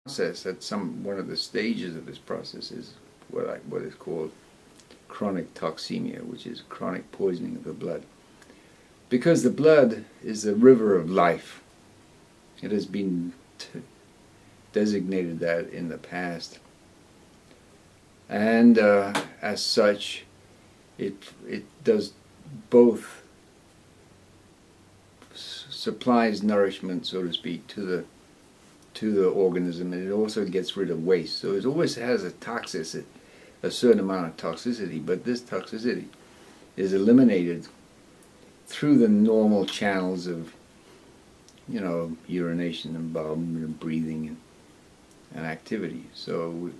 process, at one of the stages of this process, is what is called chronic toxemia, which is chronic poisoning of the blood. Because the blood is the river of life. It has been designated that in the past. And as such, it does both supplies nourishment, so to speak, to the organism, and it also gets rid of waste. So it always has a certain amount of toxicity, but this toxicity is eliminated through the normal channels of, urination and bowel movement, breathing and activity. So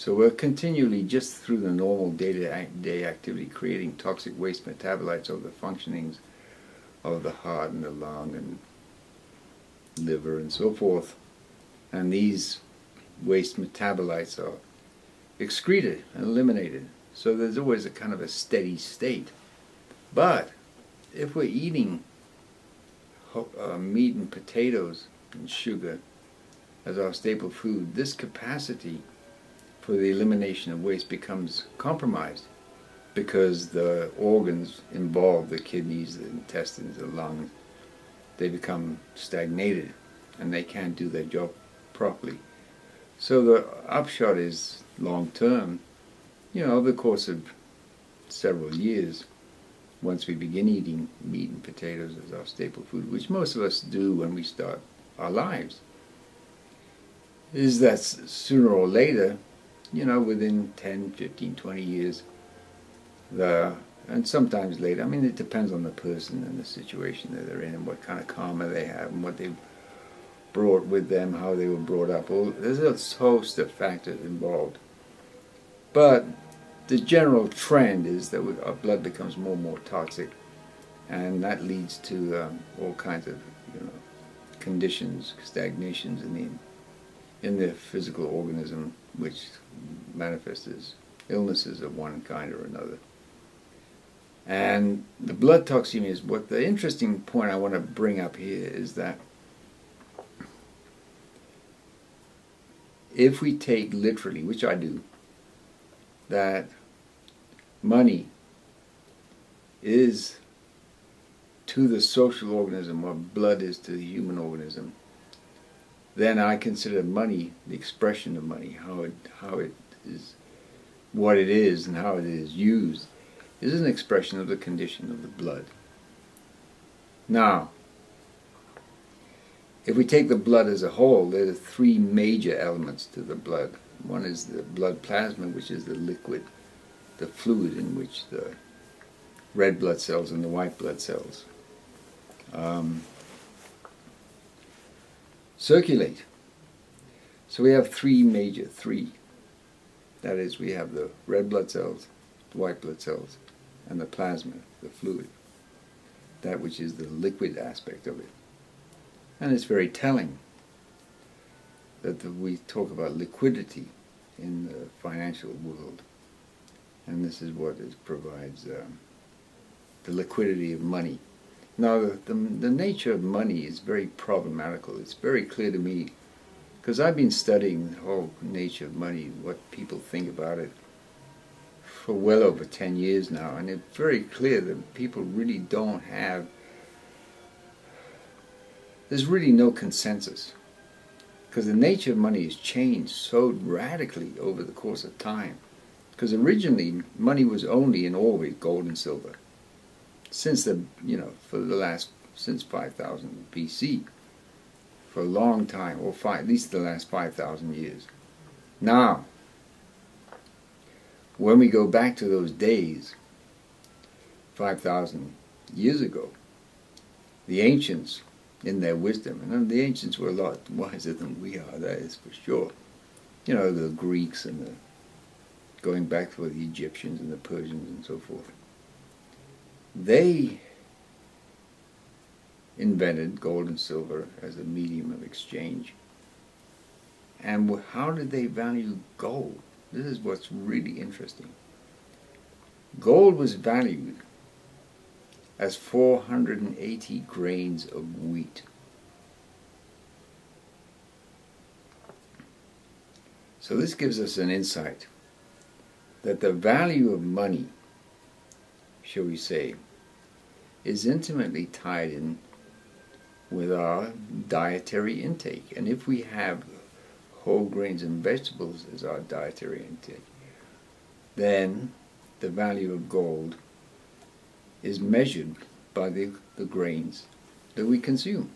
we're continually, just through the normal day-to-day activity, creating toxic waste metabolites of the functionings of the heart and the lung and liver and so forth. And these waste metabolites are excreted and eliminated. So there's always a kind of a steady state. But if we're eating meat and potatoes and sugar as our staple food, this capacity for the elimination of waste becomes compromised, because the organs involved, the kidneys, the intestines, the lungs, they become stagnated and they can't do their job properly. So the upshot is, long term, over the course of several years, once we begin eating meat and potatoes as our staple food, which most of us do when we start our lives, is that sooner or later, within 10, 15, 20 years, and sometimes later, it depends on the person and the situation that they're in and what kind of karma they have and what they've brought with them, how they were brought up. There's a host of factors involved. But the general trend is that our blood becomes more and more toxic, and that leads to all kinds of conditions, stagnations in the physical organism, which manifest as illnesses of one kind or another. And the blood toxemia is what the interesting point I want to bring up here is that if we take literally, which I do, that money is to the social organism what blood is to the human organism, then I consider money, the expression of money, how it is, what it is and how it is used, is an expression of the condition of the blood. Now, if we take the blood as a whole, there are three major elements to the blood. One is the blood plasma, which is the liquid, the fluid in which the red blood cells and the white blood cells circulate. So we have three. That is, we have the red blood cells, the white blood cells, and the plasma, the fluid, that which is the liquid aspect of it. And it's very telling that we talk about liquidity in the financial world, and this is what provides the liquidity of money. Now, the nature of money is very problematical. It's very clear to me, because I've been studying the whole nature of money, what people think about it, for well over 10 years now, and it's very clear that people really don't have, there's really no consensus, because the nature of money has changed so radically over the course of time. Because originally, money was only and always gold and silver. Since since 5000 BC, for a long time, or at least the last 5,000 years. Now, when we go back to those days, 5,000 years ago, the ancients, in their wisdom, and the ancients were a lot wiser than we are, that is for sure. The Greeks and going back to the Egyptians and the Persians and so forth. They invented gold and silver as a medium of exchange. And how did they value gold? This is what's really interesting. Gold was valued as 480 grains of wheat. So this gives us an insight that the value of money, shall we say, is intimately tied in with our dietary intake. And if we have whole grains and vegetables as our dietary intake, then the value of gold is measured by the grains that we consume.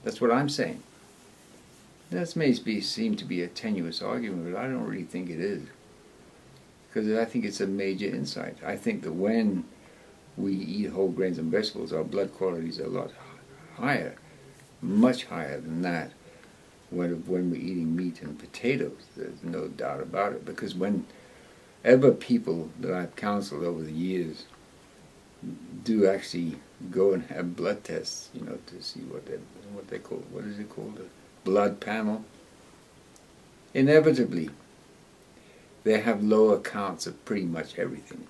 That's what I'm saying. That may seem to be a tenuous argument, but I don't really think it is. Because I think it's a major insight. I think that when we eat whole grains and vegetables, our blood quality is a lot higher, much higher than that when we're eating meat and potatoes. There's no doubt about it. Because whenever people that I've counseled over the years do actually go and have blood tests, to see what they call, what is it called, a blood panel, inevitably they have lower counts of pretty much everything.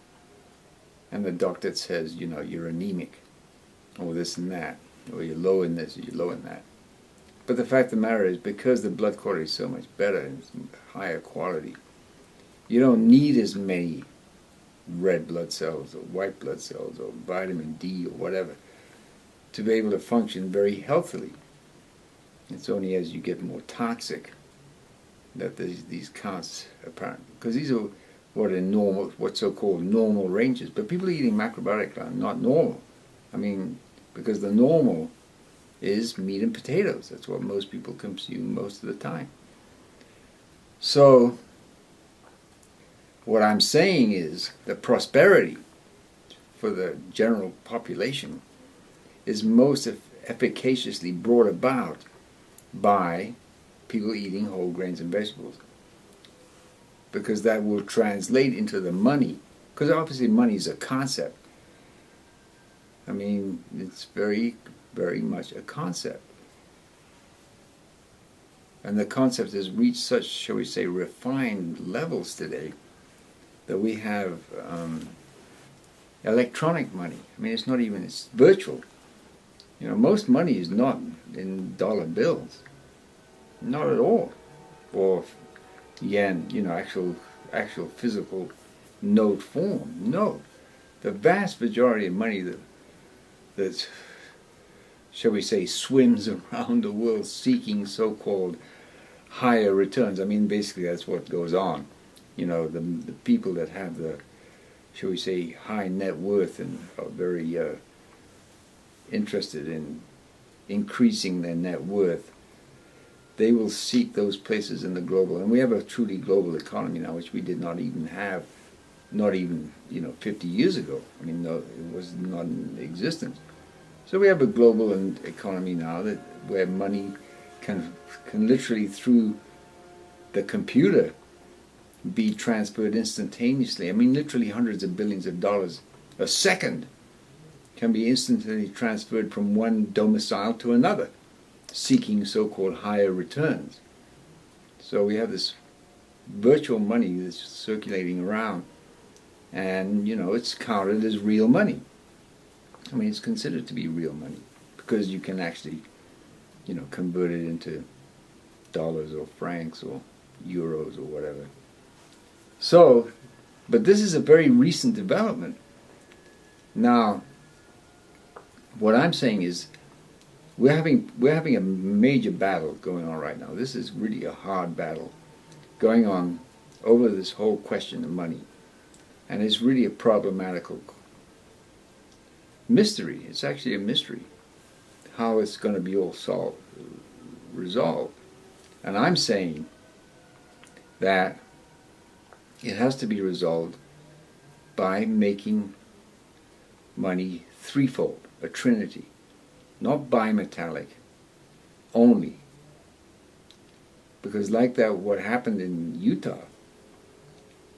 And the doctor says, you're anemic, or this and that, or you're low in this, or you're low in that. But the fact of the matter is, because the blood quality is so much better and it's higher quality, you don't need as many red blood cells or white blood cells or vitamin D or whatever to be able to function very healthily. It's only as you get more toxic that these counts apparent, because these are what so-called normal ranges. But people eating macrobiotic are not normal. I mean, because the normal is meat and potatoes. That's what most people consume most of the time. So what I'm saying is that prosperity for the general population is most efficaciously brought about by people eating whole grains and vegetables, because that will translate into the money, because obviously money is a concept. I mean, it's very, very much a concept. And the concept has reached such, shall we say, refined levels today that we have electronic money. I mean, it's virtual. Most money is not in dollar bills. Not at all. Or yen, actual physical note form. No. The vast majority of money that shall we say, swims around the world seeking so-called higher returns. I mean, basically that's what goes on. The people that have the, shall we say, high net worth and are very interested in increasing their net worth, they will seek those places in the global, and we have a truly global economy now, which we did not even have, not even 50 years ago. I mean, no, it was not in existence. So we have a global economy now where money can literally through the computer be transferred instantaneously. I mean, literally hundreds of billions of dollars a second can be instantly transferred from one domicile to another, seeking so-called higher returns. So we have this virtual money that's circulating around, and it's counted as real money. I mean, it's considered to be real money because you can actually convert it into dollars or francs or euros or whatever. So, but this is a very recent development. Now, what I'm saying is we're having a major battle going on right now. This is really a hard battle going on over this whole question of money. And it's really a problematical mystery. It's actually a mystery how it's going to be all resolved. And I'm saying that it has to be resolved by making money threefold, a trinity, not bimetallic only. Because like that, what happened in Utah,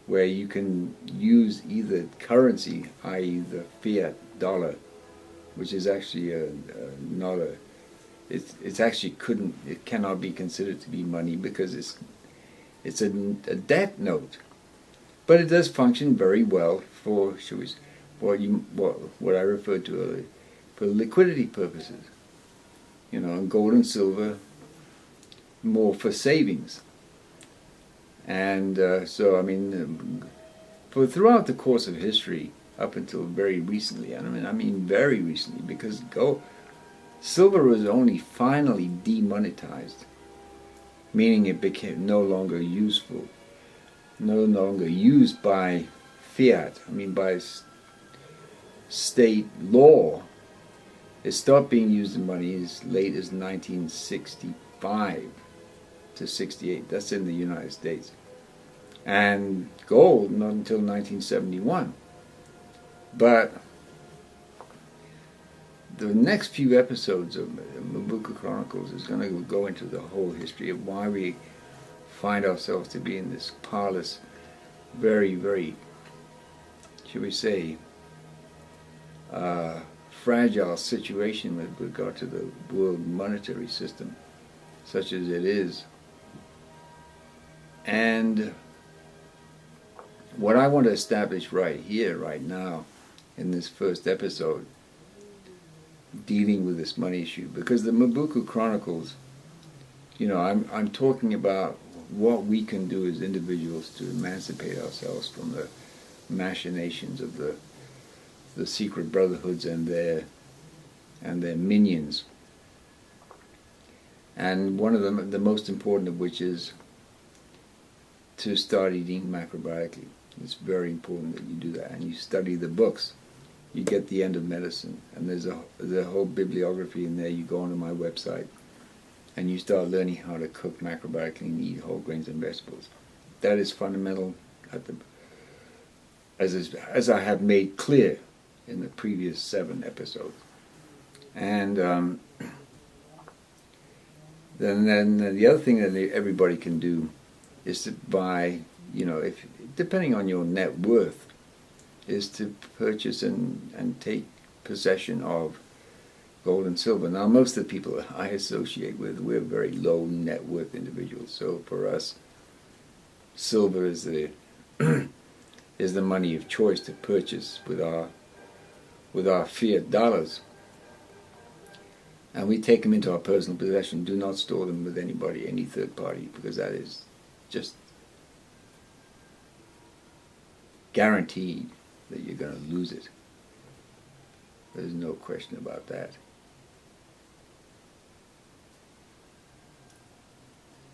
where you can use either currency, i.e. the fiat dollar, which is actually it cannot be considered to be money because it's a debt note, but it does function very well for what I referred to earlier, for liquidity purposes, and gold and silver more for savings. And so, I mean, for throughout the course of history, up until very recently, and I mean very recently, because silver was only finally demonetized, meaning it became no longer useful, no longer used by fiat, I mean by state law. It stopped being used in money as late as 1965 to 68. That's in the United States. And gold not until 1971. But the next few episodes of Mobuku Chronicles is going to go into the whole history of why we find ourselves to be in this parlous, very, very, should we say, fragile situation with regard to the world monetary system, such as it is. And what I want to establish right here, right now, in this first episode, dealing with this money issue, because the Mobuku Chronicles, you know, I'm talking about what we can do as individuals to emancipate ourselves from the machinations of the secret brotherhoods and their minions. And one of them, the most important of which, is to start eating macrobiotically. It's very important that you do that, and you study the books. You get The End of Medicine, and there's a whole bibliography in there. You go onto my website, and you start learning how to cook macrobiotically and eat whole grains and vegetables. That is fundamental, as I have made clear in the previous 7 episodes. And then the other thing that everybody can do is to buy, you know, if depending on your net worth, is to purchase and take possession of gold and silver. Now, most of the people I associate with, we're very low net worth individuals. So for us, silver is the is the money of choice to purchase with our fiat dollars. And we take them into our personal possession. Do not store them with anybody, any third party, because that is just guaranteed that you're going to lose it. There's no question about that.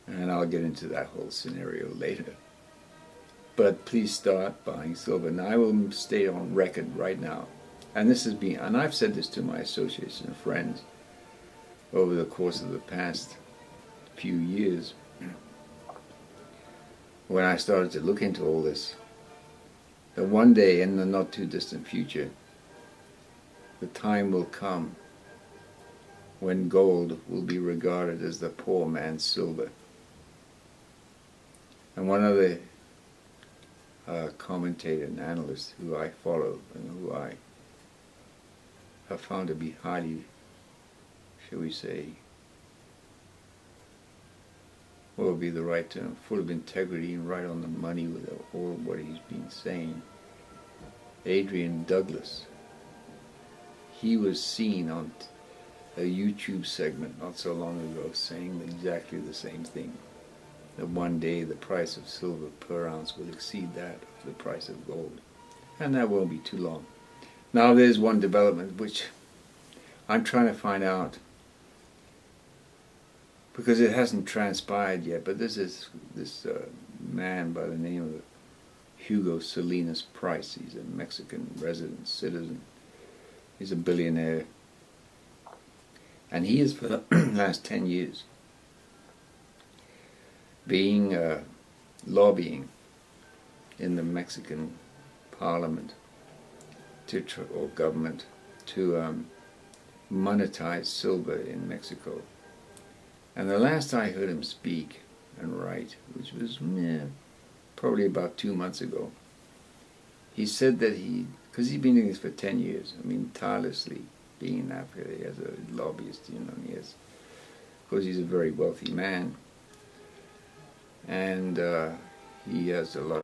And I'll get into that whole scenario later. But please start buying silver. And I will stay on record right now. And this has been, and I've said this to my associates and friends over the course of the past few years, when I started to look into all this, that one day in the not too distant future, the time will come when gold will be regarded as the poor man's silver. And one of the commentator and analyst who I follow and who I have found to be highly, shall we say, what would be the right term, full of integrity and right on the money with all of what he's been saying, Adrian Douglas. He was seen on a YouTube segment not so long ago saying exactly the same thing, that one day the price of silver per ounce will exceed that of the price of gold. And that won't be too long. Now there's one development which I'm trying to find out, because it hasn't transpired yet, but this man by the name of Hugo Salinas Price. He's a Mexican resident citizen. He's a billionaire. And he has, for the last 10 years, being lobbying in the Mexican parliament or government to monetize silver in Mexico. And the last I heard him speak and write, which was probably about 2 months ago, he said that because he's been doing this for 10 years, I mean, tirelessly being in Africa as a lobbyist, you know, he has, because he's a very wealthy man, and he has a lot